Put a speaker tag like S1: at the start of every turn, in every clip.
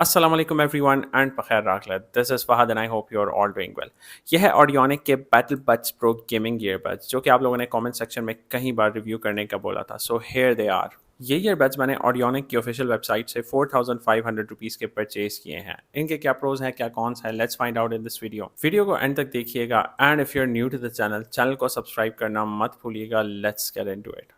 S1: Assalamu alaikum everyone and बखैर राखलत. This is Fahad and I hope you're all doing well. यह है ऑडियोनिक के Battle Buds Pro gaming earbuds जो कि आप लोगों ने कमेंट सेक्शन में कई बार रिव्यू करने का बोला था. So here they are. ये ईयरबड्स मैंने ऑडियोनिक की ऑफिशियल वेबसाइट से 4500 रुपीज़ के परचेज किए हैं. इनके क्या प्रोज हैं, क्या कॉन्स हैं, let's find out in this video को एंड तक देखिएगा. And if you are new to the channel को सब्सक्राइब करना मत भूलिएगा. Let's get into it.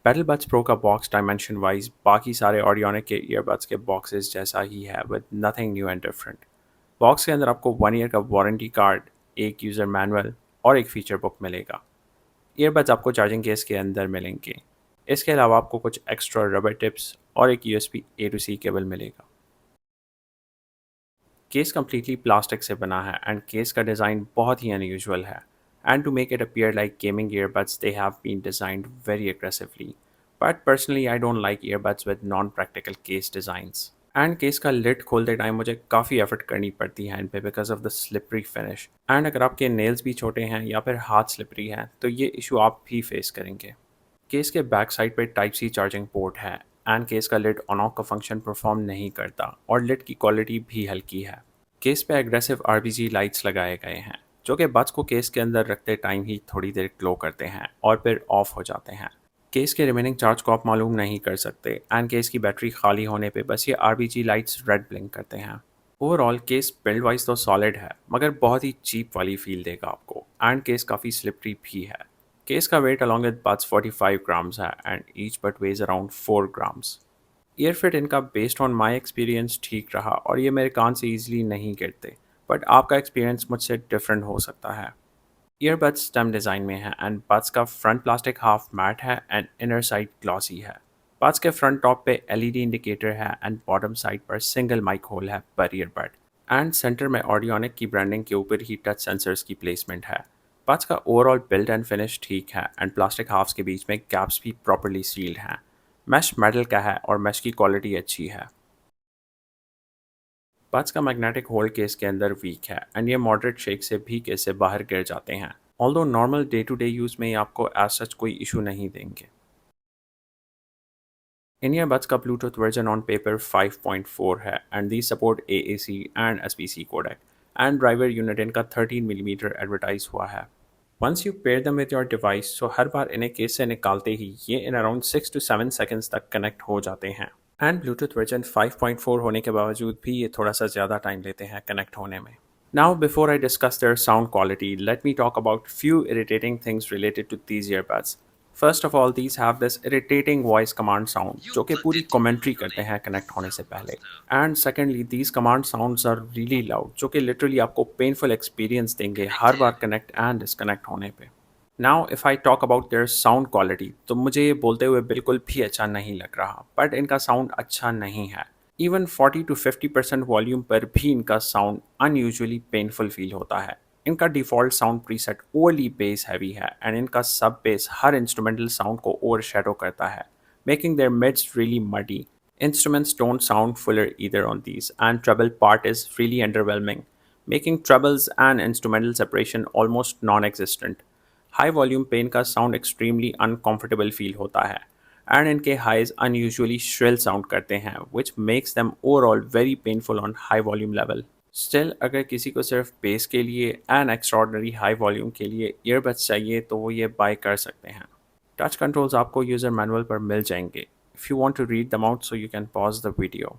S1: Battle buds pro का बॉक्स डायमेंशन वाइज बाकी सारे ऑडियोनिक के ईयरबड्स के बॉक्सेस जैसा ही है with nothing new and different. Box के अंदर आपको 1 ईयर का वारंटी कार्ड, एक यूज़र मैनुअल और एक फ़ीचर बुक मिलेगा. ईयरबड्स आपको चार्जिंग केस के अंदर मिलेंगे. इसके अलावा आपको कुछ एक्स्ट्रा रबर टिप्स और एक USB A to C cable मिलेगा. केस कम्प्लीटली प्लास्टिक से बना है एंड केस का डिज़ाइन बहुत ही अनयूजुअल है. And to make it appear like gaming earbuds, they have been designed very aggressively. But personally, I don't like earbuds with non-practical case designs. And case का lid खोलते time मुझे काफ़ी effort करनी पड़ती है इन पे because of the slippery finish. And अगर आपके नेल्स भी छोटे हैं या फिर हाथ स्लिपरी हैं तो ये इशू आप भी फेस करेंगे. केस के बैक साइड पे टाइप सी चार्जिंग पोर्ट है एंड केस का लिड ऑन ऑफ का फंक्शन परफॉर्म नहीं करता और लिड की क्वालिटी भी हल्की है. केस पे एग्रेसिव RGB लाइट्स लगाए गए हैं जो कि बड्स को केस के अंदर रखते टाइम ही थोड़ी देर ग्लो करते हैं और फिर ऑफ हो जाते हैं. केस के रिमेनिंग चार्ज को आप मालूम नहीं कर सकते एंड केस की बैटरी खाली होने पे बस ये RGB लाइट्स रेड ब्लिंक करते हैं. ओवरऑल केस बिल्ड वाइज तो सॉलिड है मगर बहुत ही चीप वाली फील देगा आपको एंड केस काफ़ी स्लिपरी भी है. केस का weight along with buds 45 grams है and each bud weighs around 4 grams. Earfit इनका बेस्ड ऑन माई एक्सपीरियंस ठीक रहा और ये मेरे कान से ईजिली नहीं गिरते, बट आपका एक्सपीरियंस मुझसे डिफरेंट हो सकता है. ईयरबड्स स्टेम डिज़ाइन में है एंड बड्स का फ्रंट प्लास्टिक हाफ मैट है एंड इनर साइड ग्लॉसी है. बड्स के फ्रंट टॉप पे LED इंडिकेटर है एंड बॉटम साइड पर सिंगल माइक होल है पर ईयरबड. एंड सेंटर में ऑडियोनिक की ब्रांडिंग के ऊपर ही टच सेंसर्स की प्लेसमेंट है. बड्स का ओवरऑल बिल्ड एंड फिनिश ठीक है एंड प्लास्टिक हाफ्स के बीच में गैप्स भी प्रॉपरली सील्ड हैं. मैश मेटल का है और मैश की क्वालिटी अच्छी है. बड्स का मैग्नेटिक होल्ड केस के अंदर वीक है एंड ये मॉडरेट शेक से भी केस से बाहर गिर जाते हैं. Although normal day to day use में ये आपको एज सच कोई इशू नहीं देंगे. इन ईयरबड्स का ब्लूटूथ वर्जन ऑन पेपर 5.4 है and the support AAC and SBC codec and driver unit इनका 13mm एडवर्टाइज हुआ है. Once you pair them with your device तो हर बार इन्हें केस से निकालते ही ये इन अराउंड 6 to 7 सेकेंड्स तक कनेक्ट हो जाते हैं. एंड ब्लूटूथ वर्जन 5.4 होने के बावजूद भी ये थोड़ा सा ज़्यादा टाइम लेते हैं कनेक्ट होने में. Now, before I discuss their sound quality, let me talk about few irritating things related to these earbuds. First of all, these have this irritating voice command sound जो कि पूरी commentary करते हैं connect होने से पहले. And secondly, these command sounds are really loud जो कि literally आपको painful experience देंगे हर बार connect and disconnect होने पे. Now, if I talk about their sound quality, तो मुझे ये बोलते हुए बिल्कुल भी अच्छा नहीं लग रहा, बट इनका साउंड अच्छा नहीं है. इवन 40 to 50% वॉल्यूम पर भी इनका साउंड अनयूजुअली पेनफुल फील होता है. इनका default sound preset overly bass heavy है एंड इनका सब बेस हर इंस्ट्रूमेंटल साउंड को ओवरशैडो करता है, making their mids really muddy. Instruments don't sound fuller either on these, and treble part is really underwhelming, making trebles and instrumental separation almost non-existent. High volume पे इनका sound extremely uncomfortable feel होता है and इनके highs unusually shrill sound करते हैं which makes them overall very painful on high volume level. Still अगर किसी को सिर्फ बेस के लिए एंड एक्स्ट्रॉर्डनरी हाई वॉल्यूम के लिए ईयरबड्स चाहिए तो वो ये बाय कर सकते हैं. टच कंट्रोल्स आपको यूज़र मैनुअल पर मिल जाएंगे. If you want to read them out so you can pause the video.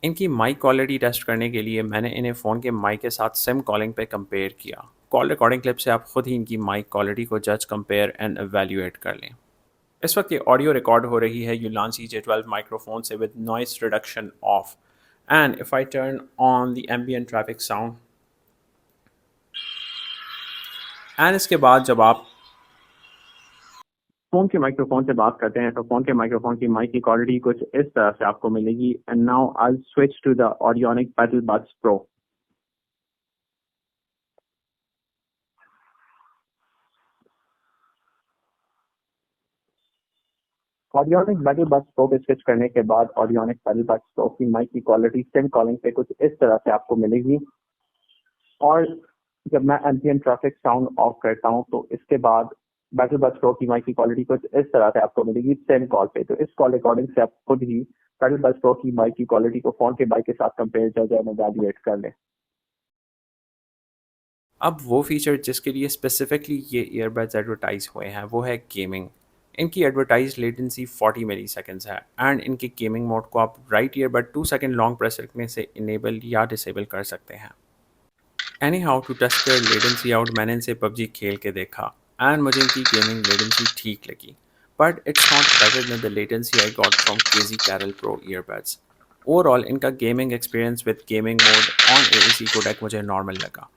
S1: इनकी माइक क्वालिटी टेस्ट करने के लिए मैंने इन्हें फ़ोन के माइक के साथ सिम कॉलिंग पे कंपेयर किया. कॉल रिकॉर्डिंग क्लिप से आप खुद ही इनकी माइक क्वालिटी को जज, कंपेयर एंड एवेल्यूएट कर लें. इस वक्त ये ऑडियो रिकॉर्ड हो रही है यूलांसी J12 माइक्रोफोन से with noise reduction of. And if I turn on the ambient traffic sound and इसके बाद जब आप फ़ोन के माइक्रोफोन से बात करते हैं तो फ़ोन के माइक्रोफोन की माइक की क्वालिटी कुछ इस तरह से आपको मिलेगी. And now I switch to the Audionic battle buds pro. Audionic battle buds pro पे स्विच करने के बाद ऑडियोनिक बैटल बड्स प्रो की माइक की क्वालिटी सिम कॉलिंग पे कुछ इस तरह से आपको मिलेगी. और जब मैं एम्बिएंट ट्रैफिक साउंड ऑफ करता हूं तो इसके बाद
S2: बैटल बस प्रो की माइक की क्वालिटी कुछ इस तरह से आपको मिलेगी सेम कॉल पे। तो इस कॉल रिकॉर्डिंग से आप खुद ही बैटल बस प्रो की माइक की क्वालिटी को फोन के माइक के साथ कंपेयर कर जाए वैल्यूएट कर लें।
S1: अब वो फीचर जिसके लिए स्पेसिफिकली ये ईयरबड्स एडवर्टाइज हुए हैं वो है गेमिंग। इनकी एडवर्टाइज लेटेंसी 40 मिली सेकेंड्स है एंड इनके गेमिंग मोड को आप right earbud 2 second long press रखने से इनेबल या डिसेबल कर सकते हैं। Anyhow to test their latency out, मैंने इनसे पबजी खेल के देखा एंड मुझे इनकी गेमिंग लेटेंसी ठीक लगी, but it's not better than the latency I got from KG Carol pro earbuds. Overall इनका gaming experience with gaming mode on AAC codec मुझे नॉर्मल लगा।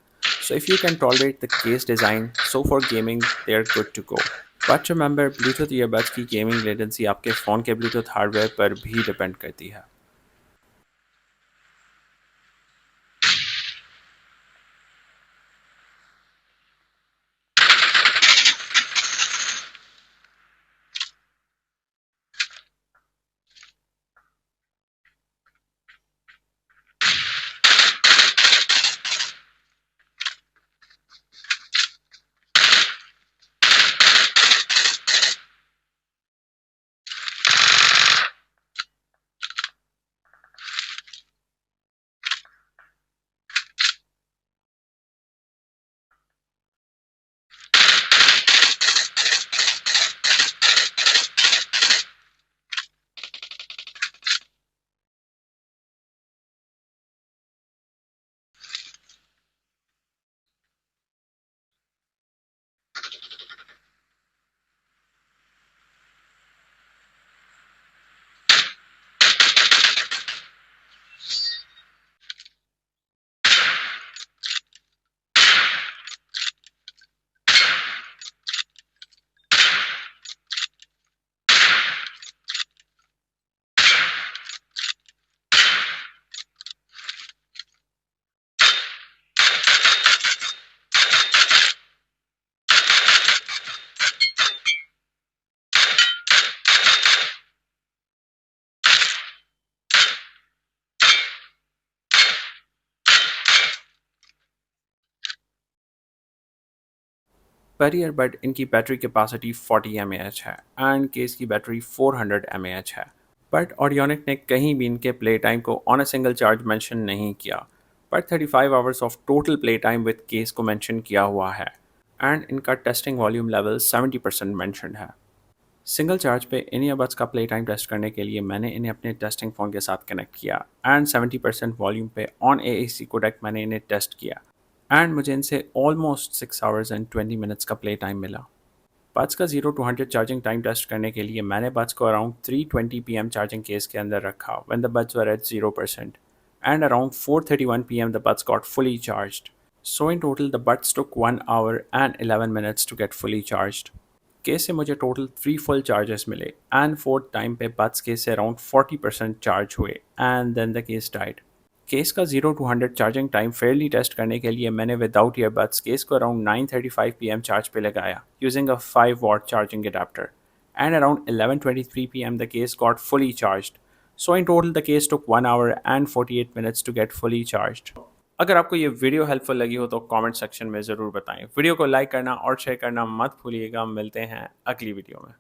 S1: So if you can tolerate the case design, so for gaming they're good to go. But remember, Bluetooth earbuds की gaming latency आपके phone के Bluetooth hardware पर भी depend करती है। पर ईयरबड इनकी बैटरी कैपेसिटी 40 mAh है एंड केस की बैटरी 400 mAh है। बट ऑडियोनिक ने कहीं भी इनके प्ले टाइम को on a single charge mention नहीं किया, but 35 hours of total play time with case को मेंशन किया हुआ है एंड इनका टेस्टिंग वॉल्यूम लेवल 70% मेंशन है। सिंगल चार्ज पे इन ईयरबड्स का प्ले टाइम टेस्ट करने के लिए मैंने इन्हें अपने टेस्टिंग फ़ोन के साथ कनेक्ट किया एंड 70% वॉल्यूम पे ऑन AAC कोडेक मैंने इन्हें टेस्ट किया एंड मुझे इनसे ऑलमोस्ट 6 आवर्स एंड 20 मिनट्स का प्ले टाइम मिला। बड्स का 0 to 100 चार्जिंग टाइम टेस्ट करने के लिए मैंने बड्स को अराउंड 3:20 PM चार्जिंग केस के अंदर रखा when the buds were at 0% and around 4:31 PM the buds got fully charged. So in total the buds took 1 hour and 11 minutes to get fully charged. Case से मुझे total 3 full charges मिले and fourth time पे buds case से around 40% charge हुए and then the case died. Case का 0 to 100 charging time fairly test करने के लिए मैंने विदाउट ईयरबड्स केस को अराउंड 9:35 PM चार्ज पे लगाया using a 5 watt charging adapter and around 11:23 PM the case got fully charged. So in total the case took 1 hour and 48 minutes to get fully charged. अगर आपको ये video helpful लगी हो तो comment section में ज़रूर बताएं। वीडियो को लाइक करना और शेयर करना मत भूलिएगा। मिलते हैं अगली वीडियो में।